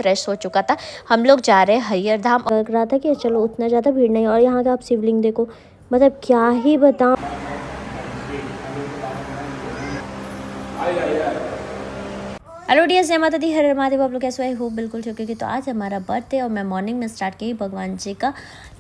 Fresh हो चुका था। हम लोग जा रहे हैं हरियर धाम। लग रहा था कि चलो उतना ज़्यादा भीड़ नहीं, और यहाँ का आप शिवलिंग देखो, मतलब क्या ही बताऊँ। हेलो डियर, जय माता दी, हर हर महादेव। आप लोग कैसे आई होप बिल्कुल ठीक है। तो आज हमारा बर्थडे और मैं मॉर्निंग में स्टार्ट की भगवान जी का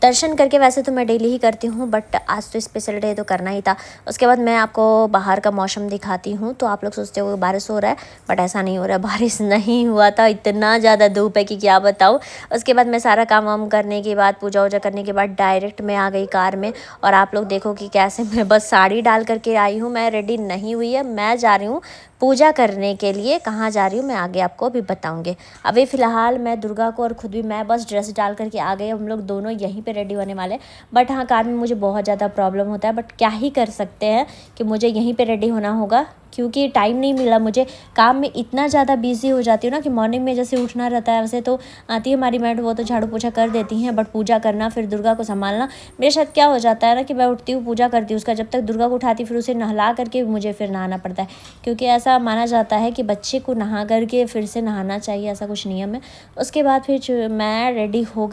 दर्शन करके। वैसे तो मैं डेली ही करती हूँ, बट आज तो स्पेशल डे तो करना ही था। उसके बाद मैं आपको बाहर का मौसम दिखाती हूँ। तो आप लोग सोचते हो बारिश हो रहा है, बट ऐसा नहीं हो रहा है। बारिश नहीं हुआ था, इतना ज़्यादा धूप है कि क्या बताऊँ। उसके बाद मैं सारा काम वाम करने के बाद, पूजा वूजा करने के बाद डायरेक्ट मैं आ गई कार में। और आप लोग देखो कि कैसे मैं बस साड़ी डाल करके आई हूँ। मैं रेडी नहीं हुई है, मैं जा रही हूँ पूजा करने के लिए। कहाँ जा रही हूँ मैं आगे आपको अभी बताऊँगी। अभी फ़िलहाल मैं दुर्गा को और ख़ुद भी मैं बस ड्रेस डाल करके आ गई। हम लोग दोनों यहीं पे रेडी होने वाले हैं। बट हाँ, कार में मुझे बहुत ज़्यादा प्रॉब्लम होता है, बट क्या ही कर सकते हैं कि मुझे यहीं पे रेडी होना होगा, क्योंकि टाइम नहीं मिला मुझे। काम में इतना ज़्यादा बिजी हो जाती हूँ ना कि मॉर्निंग में जैसे उठना रहता है। वैसे तो आती है हमारी मैड, वो तो झाड़ू पोछा कर देती हैं, बट पूजा करना, फिर दुर्गा को संभालना, मेरे साथ क्या हो जाता है ना कि मैं उठती हूँ, पूजा करती हूँ, उसका जब तक दुर्गा को उठाती फिर उसे नहला करके मुझे फिर नहाना पड़ता है। क्योंकि ऐसा माना जाता है कि बच्चे को नहा करके फिर से नहाना चाहिए, ऐसा कुछ नियम है। उसके बाद फिर मैं रेडी हो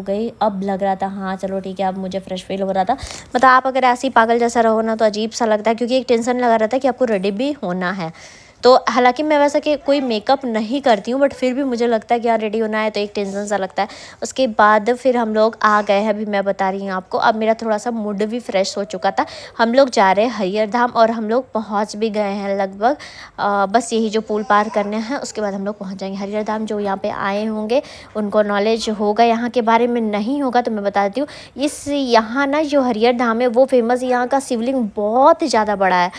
गई। अब लग रहा था हाँ चलो ठीक है, अब मुझे फ्रेश फील हो रहा था। मतलब आप अगर ऐसे ही पागल जैसा रहो ना तो अजीब सा लगता है, क्योंकि एक टेंशन लगा रहता है कि आपको रेडी भी होना है। तो हालांकि मैं वैसा कि कोई मेकअप नहीं करती हूँ, बट फिर भी मुझे लगता है कि यार रेडी होना है, तो एक टेंशन सा लगता है। उसके बाद फिर हम लोग आ गए हैं, अभी मैं बता रही हूँ आपको। अब मेरा थोड़ा सा मूड भी फ्रेश हो चुका था। हम लोग जा रहे हैं हरियर धाम और हम लोग पहुँच भी गए हैं लगभग। बस यही जो पुल पार करने हैं, उसके बाद हम लोग पहुँच जाएंगे हरियर धाम। जो यहाँ पे आए होंगे उनको नॉलेज होगा यहाँ के बारे में, नहीं होगा तो मैं बता देती हूँ। यहाँ ना जो हरियर धाम है वो फेमस, यहाँ का शिवलिंग बहुत ही ज़्यादा बड़ा है।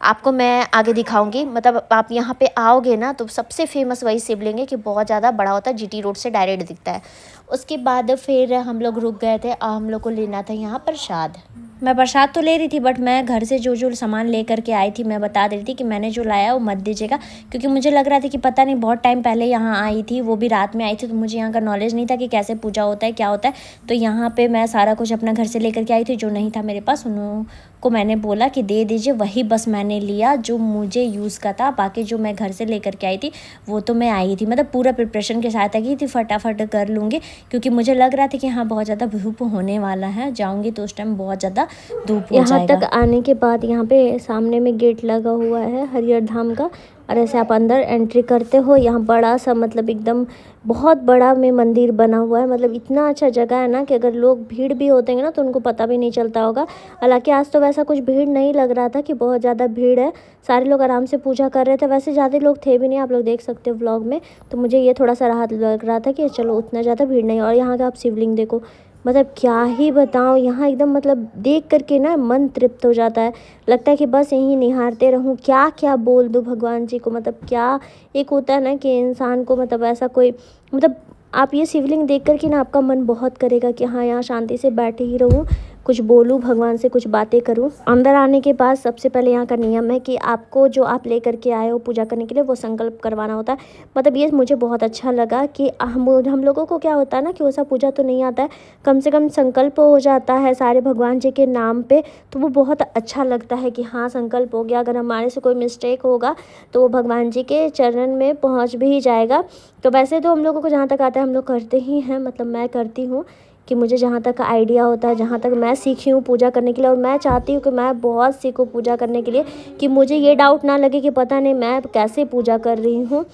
आपको मैं आगे दिखाऊंगी। मतलब आप यहाँ पे आओगे ना तो सबसे फेमस वही शिवलिंग है कि बहुत ज़्यादा बड़ा होता है, जीटी रोड से डायरेक्ट दिखता है। उसके बाद फिर हम लोग रुक गए थे और हम लोग को लेना था यहाँ प्रसाद। मैं प्रसाद तो ले रही थी, बट मैं घर से जो सामान ले करके आई थी, मैं बता दे रही थी कि मैंने जो लाया वो मत दीजिएगा। क्योंकि मुझे लग रहा था कि पता नहीं, बहुत टाइम पहले यहाँ आई थी, वो भी रात में आई थी, तो मुझे यहाँ का नॉलेज नहीं था कि कैसे पूजा होता है, क्या होता है। तो यहाँ पे मैं सारा कुछ अपना घर से लेकर के आई थी, जो नहीं था मेरे पास उनको मैंने बोला कि दे दीजिए। वही बस मैंने लिया जो मुझे यूज़ का था। बाकी जो मैं घर से लेकर के आई थी वो तो मैं आई थी, मतलब पूरा प्रिपरेशन के साथ आई थी, फटाफट कर लूँगी। क्योंकि मुझे लग रहा था कि हाँ बहुत ज़्यादा धूप होने वाला है, जाऊँगी तो उस टाइम बहुत ज़्यादा धूप हो जाएगा। यहाँ तक आने के बाद यहाँ पे सामने में गेट लगा हुआ है हरियर धाम का, और ऐसे आप अंदर एंट्री करते हो। यहाँ बड़ा सा, मतलब एकदम बहुत बड़ा में मंदिर बना हुआ है। मतलब इतना अच्छा जगह है ना कि अगर लोग भीड़ भी होते हैं ना तो उनको पता भी नहीं चलता होगा। हालांकि आज तो वैसा कुछ भीड़ नहीं लग रहा था कि बहुत ज़्यादा भीड़ है, सारे लोग आराम से पूजा कर रहे थे। वैसे ज़्यादा लोग थे भी नहीं, आप लोग देख सकते हो व्लॉग में। तो मुझे ये थोड़ा सा राहत लग रहा था कि चलो उतना ज़्यादा भीड़ नहीं। और यहाँ का आप शिवलिंग देखो, मतलब क्या ही बताऊँ, यहाँ एकदम मतलब देख करके ना मन तृप्त हो जाता है। लगता है कि बस यहीं निहारते रहूँ, क्या क्या बोल दूँ भगवान जी को। मतलब क्या एक होता है ना कि इंसान को, मतलब ऐसा कोई, मतलब आप ये शिवलिंग देख कर के ना आपका मन बहुत करेगा कि हाँ यहाँ शांति से बैठे ही रहूँ, कुछ बोलूँ भगवान से, कुछ बातें करूँ। अंदर आने के बाद सबसे पहले यहाँ का नियम है कि आपको जो आप लेकर के आए हो पूजा करने के लिए वो संकल्प करवाना होता है। मतलब ये मुझे बहुत अच्छा लगा कि हम लोगों को क्या होता है ना कि वैसा पूजा तो नहीं आता है, कम से कम संकल्प हो जाता है सारे भगवान जी के नाम पे, तो वो बहुत अच्छा लगता है कि हाँ संकल्प हो गया। अगर हमारे से कोई मिस्टेक होगा तो वो भगवान जी के चरण में पहुँच भी जाएगा। तो वैसे तो हम लोगों को जहाँ तक आता है हम लोग करते ही हैं, मतलब मैं करती हूँ कि मुझे जहाँ तक आइडिया होता है, जहाँ तक मैं सीखी हूँ पूजा करने के लिए, और मैं चाहती हूँ कि मैं बहुत सीखूँ पूजा करने के लिए, कि मुझे ये डाउट ना लगे कि पता नहीं मैं कैसे पूजा कर रही हूँ।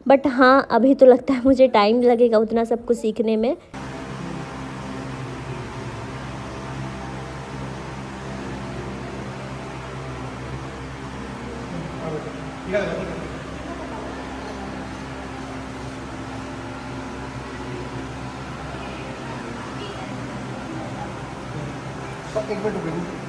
बट हाँ अभी तो लगता है मुझे टाइम लगेगा उतना सब कुछ सीखने में। एक मिनट रुकिए।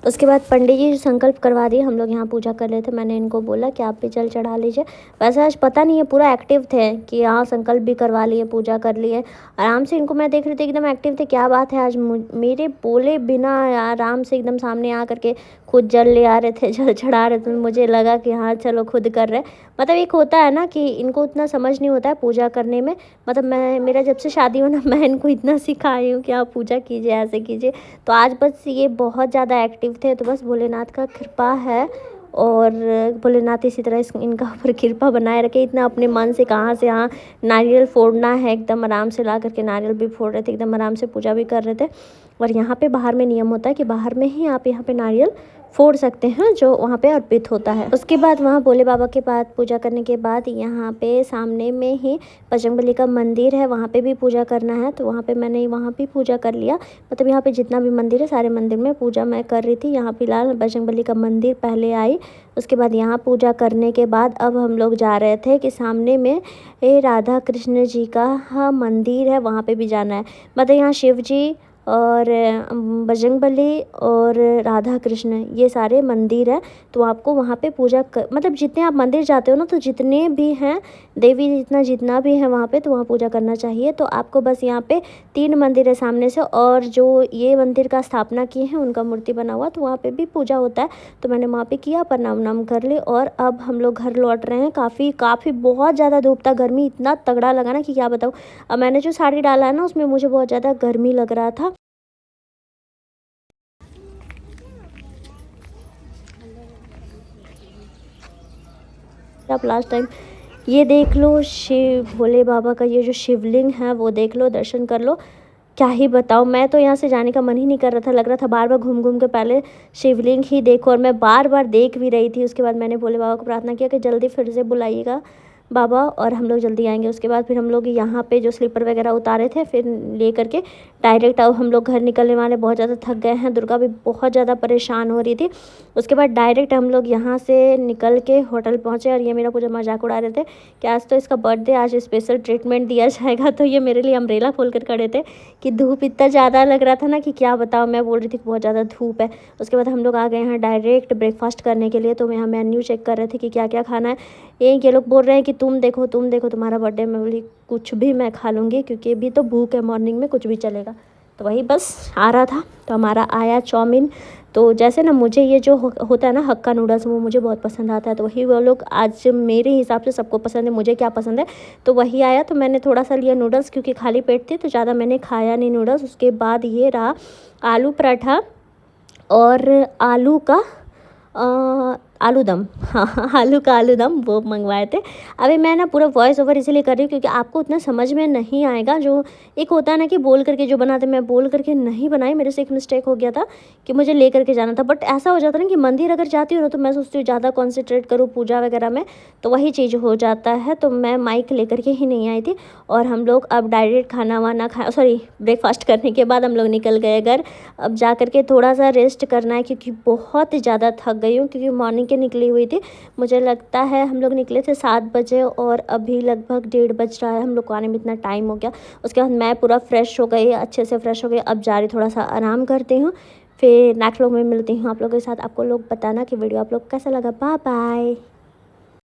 उसके बाद पंडित जी संकल्प करवा दिए, हम लोग यहाँ पूजा कर रहे थे। मैंने इनको बोला कि आप भी जल चढ़ा लीजिए। वैसे आज पता नहीं है पूरा एक्टिव थे कि हाँ संकल्प भी करवा लिए, पूजा कर लिए आराम से। इनको मैं देख रही थी एकदम एक्टिव थे। क्या बात है, आज मेरे बोले बिना आराम से एकदम सामने आ करके खुद जल ले आ रहे थे, जल चढ़ा रहे थे। मुझे लगा कि हाँ चलो खुद कर रहे। मतलब एक होता है ना कि इनको उतना समझ नहीं होता है पूजा करने में। मतलब मेरा जब से शादी हो ना, मैं इनको इतना सिखाई हूँ कि आप पूजा कीजिए, ऐसे कीजिए। तो आज बस ये बहुत ज़्यादा एक्टिव थे। तो बस भोलेनाथ का कृपा है और भोलेनाथ इसी तरह इनका ऊपर कृपा बनाए रखे। इतना अपने मन से कहाँ से यहाँ नारियल फोड़ना है, एकदम आराम से ला करके नारियल भी फोड़ रहे थे, एकदम आराम से पूजा भी कर रहे थे। और यहाँ पे बाहर में नियम होता है कि बाहर में ही आप यहाँ पे नारियल फोड़ सकते हैं जो वहाँ पे अर्पित होता है। उसके बाद वहाँ भोले बाबा के बाद पूजा करने के बाद यहाँ पे सामने में ही बजरंगबली का मंदिर है, वहाँ पे भी पूजा करना है। तो वहाँ पे मैंने वहाँ भी पूजा कर लिया। मतलब यहाँ पे जितना भी मंदिर है सारे मंदिर में पूजा मैं कर रही थी। यहाँ फिलहाल बजरंगबली का मंदिर पहले आई, उसके बाद यहाँ पूजा करने के बाद अब हम लोग जा रहे थे कि सामने में राधा कृष्ण जी का मंदिर है, वहाँ पे भी जाना है। मतलब यहाँ शिव जी और बजरंगबली और राधा कृष्ण ये सारे मंदिर है। तो आपको वहाँ पे पूजा मतलब जितने आप मंदिर जाते हो ना, तो जितने भी हैं देवी जितना भी है वहाँ पे, तो वहाँ पूजा करना चाहिए। तो आपको बस यहाँ पे 3 मंदिर है सामने से, और जो ये मंदिर का स्थापना किए हैं उनका मूर्ति बना हुआ, तो वहाँ पे भी पूजा होता है। तो मैंने वहाँ पे किया, प्रणाम नाम कर ली और अब हम लोग घर लौट रहे हैं। काफ़ी बहुत ज़्यादा धूप था, गर्मी इतना तगड़ा लगा ना कि क्या बताऊँ। अब मैंने जो साड़ी डाला है ना उसमें मुझे बहुत ज़्यादा गर्मी लग रहा था। आप लास्ट टाइम ये देख लो, शिव भोले बाबा का ये जो शिवलिंग है वो देख लो, दर्शन कर लो। क्या ही बताऊँ, मैं तो यहाँ से जाने का मन ही नहीं कर रहा था। लग रहा था बार बार घूम घूम के पहले शिवलिंग ही देखो, और मैं बार बार देख भी रही थी। उसके बाद मैंने भोले बाबा को प्रार्थना किया कि जल्दी फिर से बुलाइएगा बाबा, और हम लोग जल्दी आएंगे। उसके बाद फिर हम लोग यहाँ पे जो स्लीपर वगैरह उतारे थे फिर ले करके डायरेक्ट अब हम लोग घर निकलने वाले। बहुत ज़्यादा थक गए हैं, दुर्गा भी बहुत ज़्यादा परेशान हो रही थी। उसके बाद डायरेक्ट हम लोग यहाँ से निकल के होटल पहुँचे, और ये मेरा पूरा मजाक उड़ा रहे थे कि आज तो इसका बर्थडे, आज स्पेशल ट्रीटमेंट दिया जाएगा। तो ये मेरे लिए अम्ब्रेला खोल कर खड़े थे कि धूप इतना ज़्यादा लग रहा था ना कि क्या बताओ। मैं बोल रही थी कि बहुत ज़्यादा धूप है। उसके बाद हम लोग आ गए हैं डायरेक्ट ब्रेकफास्ट करने के लिए। तो मैं यहाँ मेन्यू चेक कर रहे थे कि क्या क्या खाना है। ये लोग बोल रहे हैं कि तुम देखो तुम्हारा बर्थडे। मैं बोली कुछ भी मैं खा लूँगी, क्योंकि अभी तो भूख है, मॉर्निंग में कुछ भी चलेगा। तो वही बस आ रहा था। तो हमारा आया चाउमीन। तो जैसे ना मुझे ये जो होता है ना हक्का नूडल्स, वो मुझे बहुत पसंद आता है। तो वही वो लोग आज मेरे हिसाब से सबको पसंद है, मुझे क्या पसंद है तो वही आया। तो मैंने थोड़ा सा लिया नूडल्स, क्योंकि खाली पेट थे तो ज़्यादा मैंने खाया नहीं नूडल्स। उसके बाद ये रहा आलू पराठा और आलू का आलू दम, हाँ आलू का आलू दम वो मंगवाए थे। अभी मैं ना पूरा वॉइस ओवर इसीलिए कर रही हूँ क्योंकि आपको उतना समझ में नहीं आएगा। जो एक होता है ना कि बोल करके जो बनाते, मैं बोल करके नहीं बनाई, मेरे से एक मिस्टेक हो गया था कि मुझे ले करके जाना था। बट ऐसा हो जाता है ना कि मंदिर अगर जाती हूँ ना तो मैं सोचती हूँ ज़्यादा कॉन्सेंट्रेट करूँ पूजा वगैरह में, तो वही चीज़ हो जाता है। तो मैं माइक ले करके ही नहीं आई थी। और हम लोग अब डायरेक्ट खाना वाना ब्रेकफास्ट करने के बाद हम लोग निकल गए घर। अब जा करके थोड़ा सा रेस्ट करना है क्योंकि बहुत ज़्यादा थक गई हूँ, क्योंकि मॉर्निंग के निकली हुई थी। मुझे लगता है हम लोग निकले थे 7 बजे और अभी लगभग 1:30 बज रहा है। हम लोग को आने में इतना टाइम हो गया। उसके बाद मैं पूरा फ्रेश हो गई, अच्छे से फ्रेश हो गई। अब जा रही थोड़ा सा आराम करती हूँ, फिर नेक्स्ट व्लॉग में मिलती हूँ आप लोगों के साथ। आपको लोग बताना कि वीडियो आप लोग कैसा लगा। Bye bye.